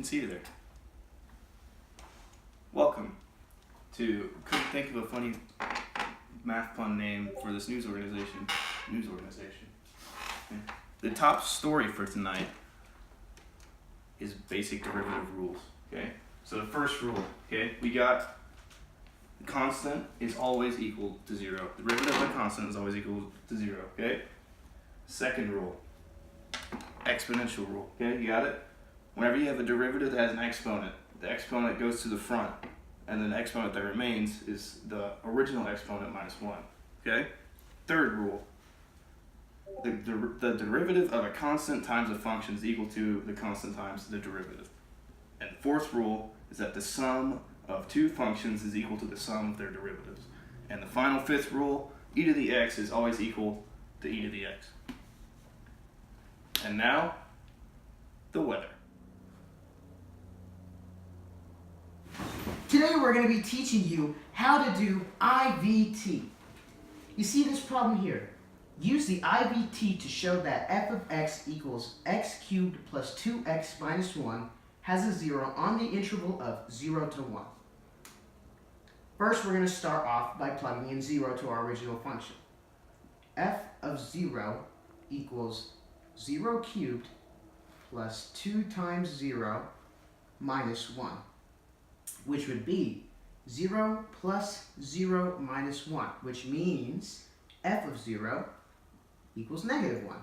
even see you there. Welcome to, couldn't think of a funny math pun name for this news organization. Okay. The top story for tonight is basic derivative rules. Okay. So the first rule. Okay, we got the constant is always equal to 0. The derivative of a constant is always equal to 0. Okay. Second rule. Exponential rule. Okay, you got it? Whenever you have a derivative that has an exponent, the exponent goes to the front, and then the exponent that remains is the original exponent minus 1. Okay? Third rule. The derivative of a constant times a function is equal to the constant times the derivative. And fourth rule is that the sum of two functions is equal to the sum of their derivatives. And the final fifth rule, e to the x is always equal to e to the x. And now, the weather. Today we're going to be teaching you how to do IVT. You see this problem here? Use the IVT to show that f of x equals x cubed plus 2x minus 1 has a 0 on the interval of 0 to 1. First, we're going to start off by plugging in 0 to our original function. F of 0 equals 0 cubed plus 2 times 0 minus 1, which would be 0 plus 0 minus 1, which means f of 0 equals negative 1.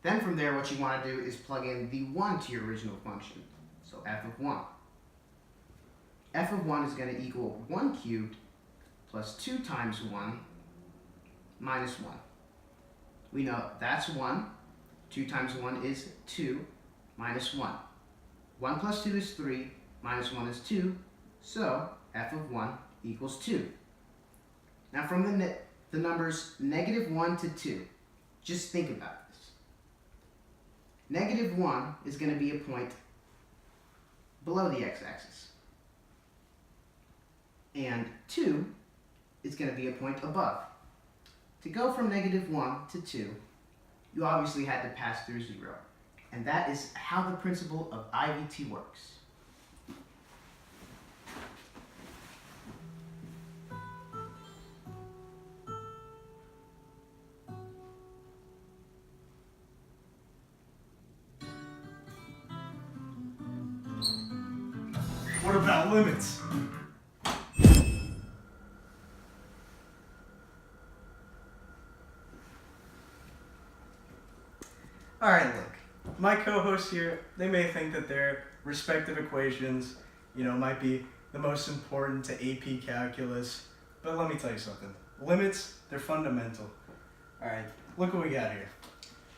Then from there, what you want to do is plug in the 1 to your original function. So f of 1. F of 1 is going to equal 1 cubed plus 2 times 1 minus 1. We know that's 1. 2 times 1 is 2 minus 1. 1 plus 2 is 3, minus 1 is 2, so f of 1 equals 2. Now from the numbers negative 1 to 2, just think about this. Negative 1 is going to be a point below the x-axis. And 2 is going to be a point above. To go from negative 1 to 2, you obviously had to pass through 0. And that is how the principle of IVT works. What about limits? Alright, look. My co-hosts here, they may think that their respective equations, might be the most important to AP calculus, but let me tell you something. Limits, they're fundamental. Alright, look what we got here.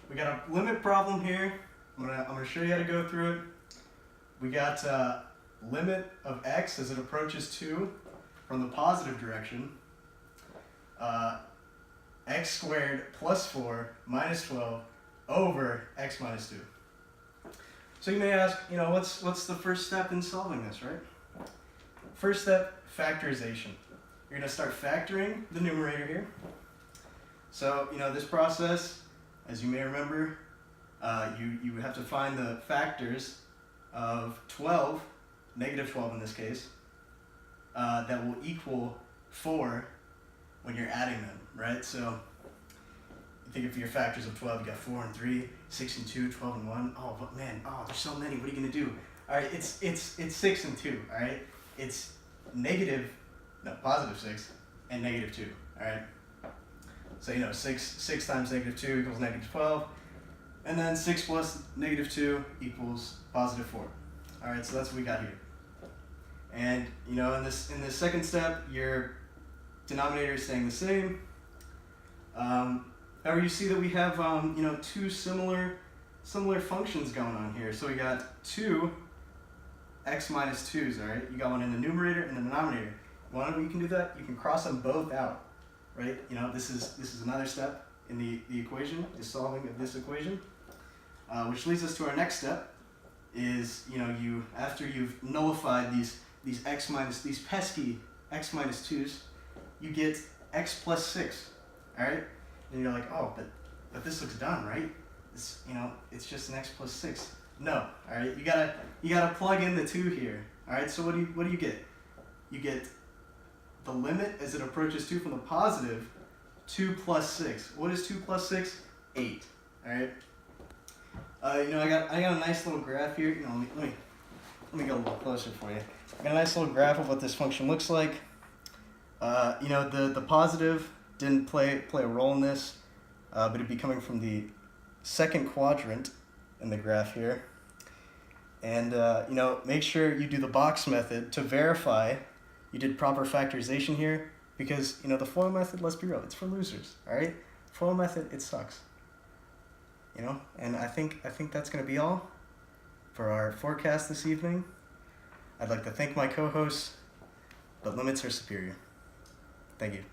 We got a limit problem here. I'm gonna show you how to go through it. We got limit of x as it approaches 2 from the positive direction, x squared plus 4 minus 12 over x minus 2. So you may ask, what's the first step in solving this, right? First step, factorization. You're going to start factoring the numerator here. So, this process, as you may remember, you have to find the factors of 12, negative 12 in this case, that will equal 4 when you're adding them, right? So you think of your factors of 12, you got 4 and 3, 6 and 2, 12 and 1. Oh, but man, there's so many. What are you going to do? All right, it's 6 and 2, all right? It's positive 6 and negative 2, all right? So, 6 times negative 2 equals negative 12. And then 6 plus negative 2 equals positive 4. All right, so that's what we got here. And, in this second step, your denominator is staying the same. However, you see that we have, two similar functions going on here. So we got 2 x minus 2's, all right? You got one in the numerator and the denominator. One, you can do that. You can cross them both out, right? This is another step in the equation, the solving of this equation, which leads us to our next step. Is after you've nullified these pesky x minus 2's, you get x plus 6, all right? And you're like, oh, but this looks done, right? It's just an x plus 6. No. All right. You gotta plug in the 2 here. All right. So what do you get? You get the limit as it approaches 2 from the positive. 2 plus 6. What is 2 plus 6? 8. All right. I got a nice little graph here. Let me go a little closer for you. I got a nice little graph of what this function looks like. The positive didn't play a role in this, but it'd be coming from the second quadrant in the graph here. And make sure you do the box method to verify you did proper factorization here, because the FOIL method, let's be real, it's for losers. All right, FOIL method, it sucks. And I think that's gonna be all for our forecast this evening. I'd like to thank my co-hosts, but limits are superior. Thank you.